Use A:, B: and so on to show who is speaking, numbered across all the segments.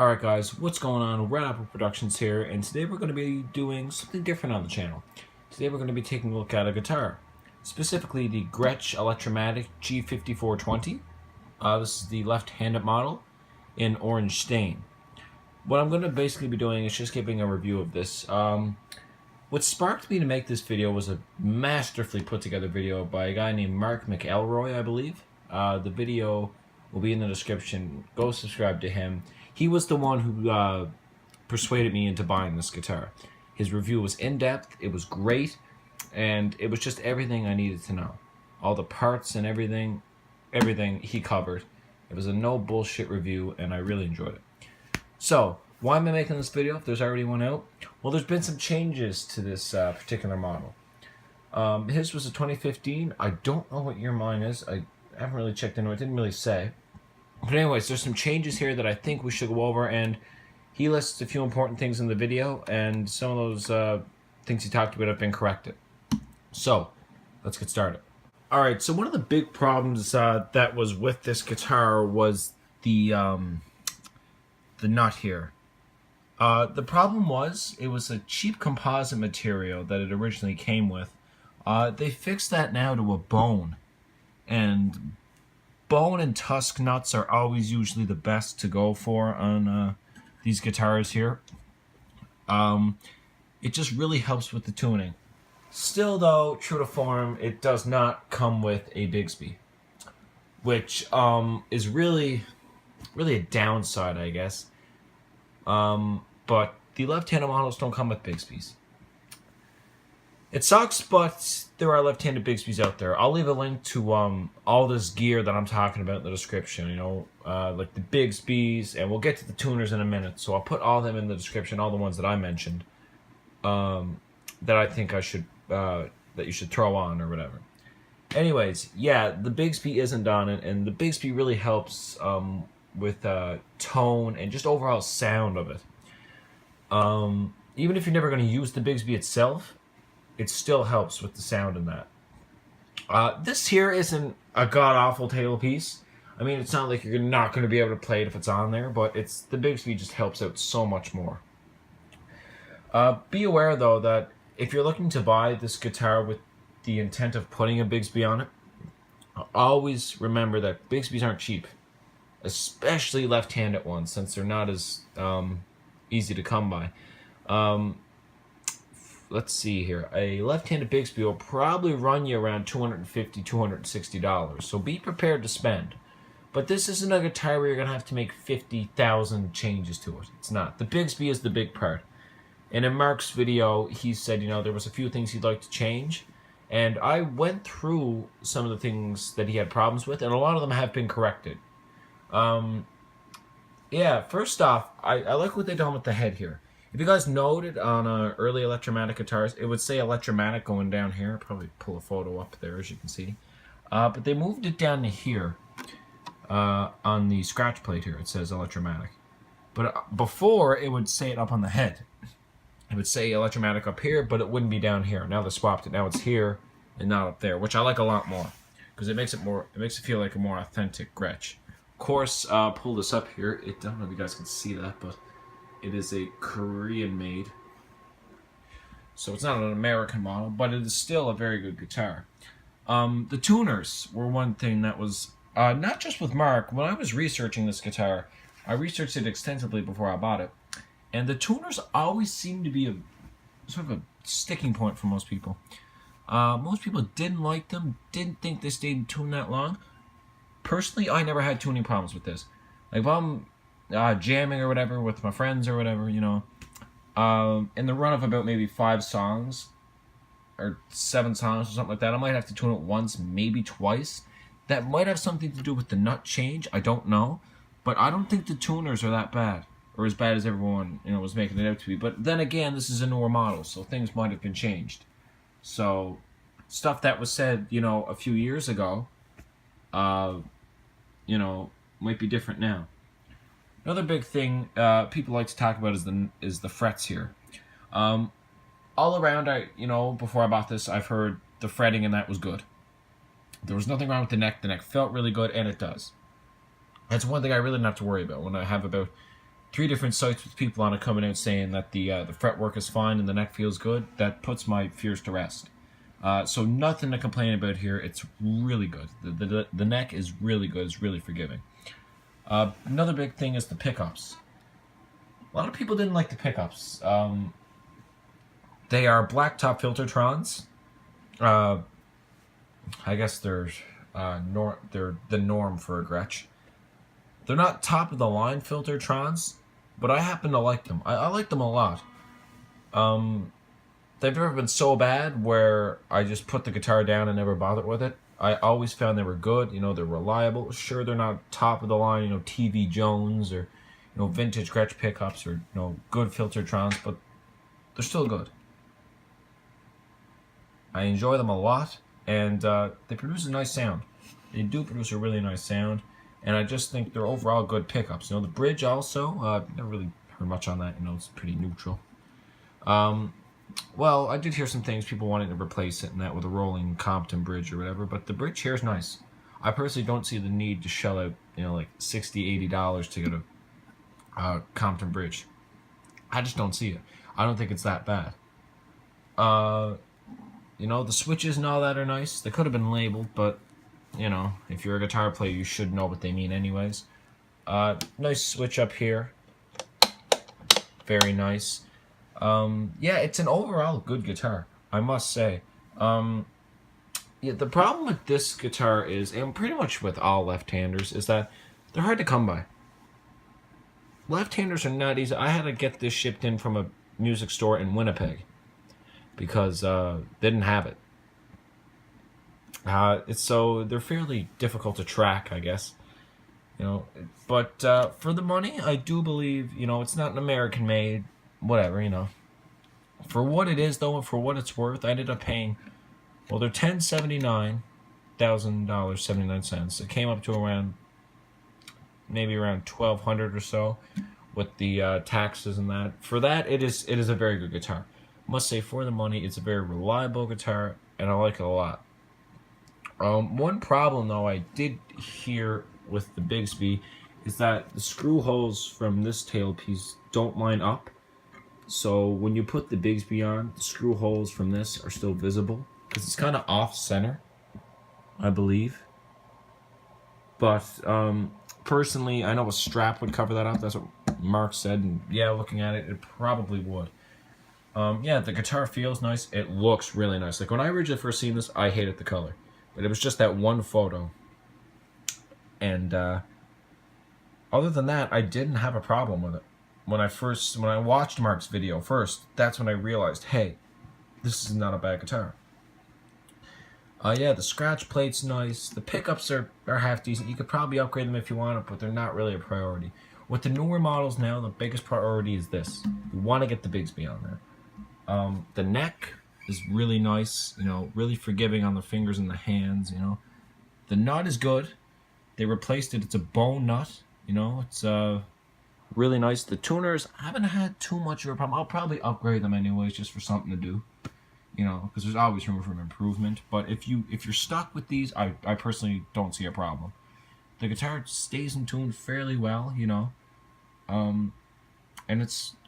A: Alright guys, what's going on? Red Apple Productions here, and today we're going to be doing something different on the channel. Today we're going to be taking a look at a guitar, specifically the Gretsch Electromatic G5420. This is the left-handed model in orange stain. What I'm going to basically be doing is just giving a review of this. What sparked me to make this video was a masterfully put together video by a guy named Mark McElroy, I believe. The video will be in the description. Go subscribe to him. He was the one who persuaded me into buying this guitar. His review was in-depth, it was great, and it was just everything I needed to know. All the parts and everything he covered. It was a no bullshit review, and I really enjoyed it. So, why am I making this video if there's already one out? Well, there's been some changes to this particular model. His was a 2015. I don't know what year mine is. I haven't really checked into it. It didn't really say. But anyways, there's some changes here that I think we should go over, and he lists a few important things in the video, and some of those things he talked about have been corrected. So, let's get started. Alright, so one of the big problems that was with this guitar was the nut here. The problem was, it was a cheap composite material that it originally came with. They fixed that now to a bone, and bone and tusk nuts are always usually the best to go for on these guitars here. It just really helps with the tuning. Still though, true to form, it does not come with a Bigsby, which is really a downside, I guess. But the left-handed models don't come with Bigsbys. It sucks, but there are left-handed Bigsbys out there. I'll leave a link to all this gear that I'm talking about in the description, you know, like the Bigsbys, and we'll get to the tuners in a minute. So I'll put all of them in the description, all the ones that I mentioned, that I think that you should throw on or whatever. Anyways, yeah, the Bigsby isn't on it, and the Bigsby really helps with tone and just overall sound of it. Even if you're never going to use the Bigsby itself, it still helps with the sound in that. This here isn't a god-awful tailpiece. I mean, it's not like you're not going to be able to play it if it's on there, but the Bigsby just helps out so much more. Be aware, though, that if you're looking to buy this guitar with the intent of putting a Bigsby on it, always remember that Bigsbys aren't cheap, especially left-handed ones, since they're not as easy to come by. Let's see here. A left-handed Bigsby will probably run you around $250, $260. So be prepared to spend. But this isn't a guitar where you're going to have to make 50,000 changes to it. It's not. The Bigsby is the big part. And in Mark's video, he said, you know, there was a few things he'd like to change. And I went through some of the things that he had problems with, and a lot of them have been corrected. Yeah, first off, I like what they've done with the head here. If you guys noted on early Electromatic guitars, it would say Electromatic going down here. I'll probably pull a photo up there, as you can see. But they moved it down to here. On the scratch plate here, it says Electromatic. But before, it would say it up on the head. It would say Electromatic up here, but it wouldn't be down here. Now they swapped it. Now it's here and not up there, which I like a lot more. Because it makes it feel like a more authentic Gretsch. Of course, pull this up here. I don't know if you guys can see that, but it is a Korean made. So it's not an American model, but it is still a very good guitar. The tuners were one thing that was, not just with Mark. When I was researching this guitar, I researched it extensively before I bought it. And the tuners always seem to be a sort of a sticking point for most people. Most people didn't like them, didn't think they stayed in tune that long. Personally, I never had tuning problems with this. Like if I'm jamming or whatever with my friends or whatever, you know, in the run of about maybe 5 songs or 7 songs or something like that, I might have to tune it once, maybe twice. That might have something to do with the nut change, I don't know. But I don't think the tuners are that bad, or as bad as everyone, you know, was making it out to be. But then again, this is a newer model, so things might have been changed. So stuff that was said, you know, a few years ago, you know, might be different now. Another big thing people like to talk about is the frets here. All around, you know, before I bought this, I've heard the fretting and that was good. There was nothing wrong with the neck. The neck felt really good, and it does. That's one thing I really don't have to worry about when I have about 3 different sites with people on it coming out saying that the fretwork is fine and the neck feels good. That puts my fears to rest. So nothing to complain about here. It's really good. The neck is really good. It's really forgiving. Another big thing is the pickups. A lot of people didn't like the pickups. They are blacktop Filtertrons. I guess they're the norm for a Gretsch. They're not top of the line Filtertrons, but I happen to like them. I like them a lot. They've never been so bad where I just put the guitar down and never bothered with it. I always found they were good. They're reliable. Sure, they're not top of the line, TV Jones or, vintage Gretsch pickups or, good Filtertrons, but they're still good. I enjoy them a lot, and they produce a nice sound. They do produce a really nice sound, and I just think they're overall good pickups. The bridge also, never really heard much on that. It's pretty neutral. Well, I did hear some things, people wanting to replace it and that with a rolling Compton bridge or whatever, but the bridge here is nice. I personally don't see the need to shell out, like $60, $80 to get a Compton bridge. I just don't see it. I don't think it's that bad. The switches and all that are nice. They could have been labeled, but, if you're a guitar player, you should know what they mean anyways. Nice switch up here. Very nice. Yeah, it's an overall good guitar, I must say. Yeah, the problem with this guitar is, and pretty much with all left-handers, is that they're hard to come by. Left-handers are not easy. I had to get this shipped in from a music store in Winnipeg because they didn't have it. So they're fairly difficult to track, I guess. But for the money, I do believe, it's not an American-made, whatever, For what it is, though, and for what it's worth, I ended up paying, well, they're $1,079.79. It came up to maybe around $1,200 or so, with the taxes and that. For that, it is a very good guitar. I must say, for the money, it's a very reliable guitar, and I like it a lot. One problem, though, I did hear with the Bigsby is that the screw holes from this tailpiece don't line up. So when you put the Bigsby on, the screw holes from this are still visible because it's kind of off-center, I believe. But personally, I know a strap would cover that up. That's what Mark said, and yeah, looking at it, it probably would. Yeah, the guitar feels nice. It looks really nice. Like when I originally first seen this, I hated the color, but it was just that one photo. And other than that, I didn't have a problem with it. When I watched Mark's video first, that's when I realized, hey, this is not a bad guitar. Yeah, the scratch plate's nice. The pickups are half decent. You could probably upgrade them if you want it, but they're not really a priority. With the newer models now, the biggest priority is this. You want to get the Bigsby on there. The neck is really nice, really forgiving on the fingers and the hands, The nut is good. They replaced it. It's a bone nut, It's really nice. The tuners, I haven't had too much of a problem. I'll probably upgrade them anyways, just for something to do, because there's always room for improvement. But if you're stuck with these, I personally don't see a problem. The guitar stays in tune fairly well, and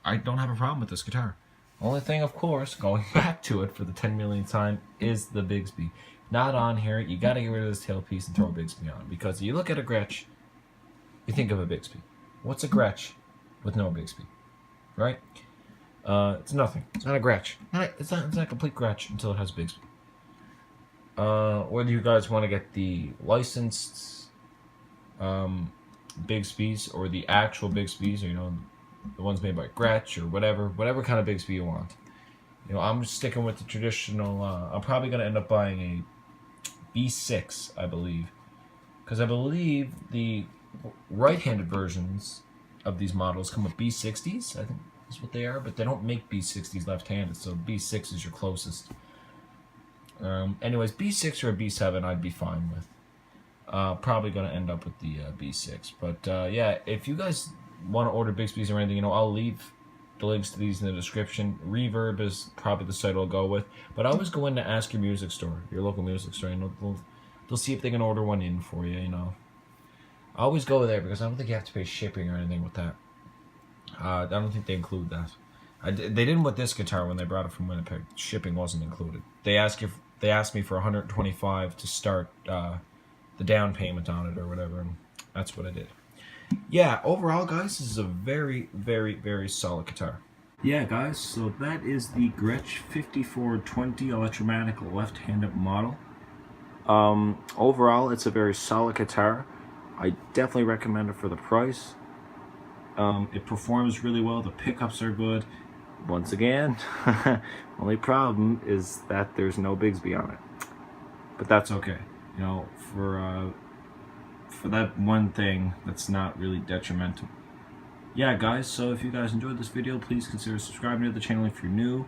A: I don't have a problem with this guitar. Only thing, of course, going back to it for the 10 millionth time, is the Bigsby. Not on here. You got to get rid of this tailpiece and throw a Bigsby on, because you look at a Gretsch, you think of a Bigsby. What's a Gretsch with no Bigsby, right? It's nothing. It's not a Gretsch. It's not a complete Gretsch until it has Bigsby. Whether you guys want to get the licensed Bigsbys or the actual Bigsbys, or the ones made by Gretsch or whatever kind of Bigsby you want. I'm just sticking with the traditional. I'm probably gonna end up buying a B6, I believe, because I believe the right-handed versions of these models come with B60s, I think is what they are, but they don't make B60s left-handed, so B6 is your closest. Anyways, B6 or a B7 I'd be fine with. Probably going to end up with the B6, but yeah, if you guys want to order Bigsbys or anything, I'll leave the links to these in the description. Reverb is probably the site I'll go with, but always go in to ask your music store, your local music store, they'll see if they can order one in for you, Always go there, because I don't think you have to pay shipping or anything with that. I don't think they include that. They didn't with this guitar when they brought it from Winnipeg. Shipping wasn't included. They asked me for 125 to start the down payment on it or whatever, and that's what I did. Yeah, overall, guys, this is a very, very, very solid guitar. Yeah, guys, so that is the Gretsch G5420 Electromatic left-handed model. Overall, it's a very solid guitar. I definitely recommend it for the price. It performs really well. The pickups are good. Once again, only problem is that there's no Bigsby on it, but that's okay. You know, for that one thing, that's not really detrimental. Yeah, guys. So if you guys enjoyed this video, please consider subscribing to the channel if you're new.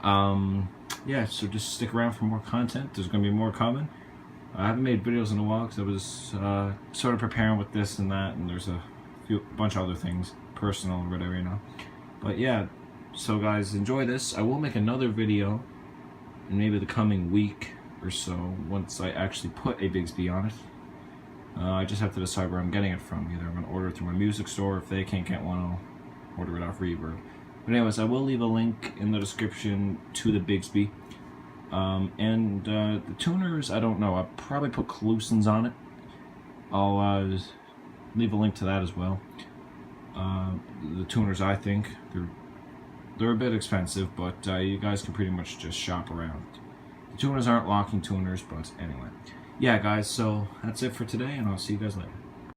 A: Yeah, so just stick around for more content. There's gonna be more coming. I haven't made videos in a while because I was sort of preparing with this and that, and there's a bunch of other things, personal or whatever, you know. But yeah, so guys, enjoy this. I will make another video in maybe the coming week or so once I actually put a Bigsby on it. I just have to decide where I'm getting it from. Either I'm going to order it through my music store. If they can't get one, I'll order it off Reverb. But anyways, I will leave a link in the description to the Bigsby. The tuners, I don't know. I'll probably put Clusons on it. I'll leave a link to that as well. The tuners, I think, they're a bit expensive, but you guys can pretty much just shop around. The tuners aren't locking tuners, but anyway. Yeah, guys, so that's it for today, and I'll see you guys later.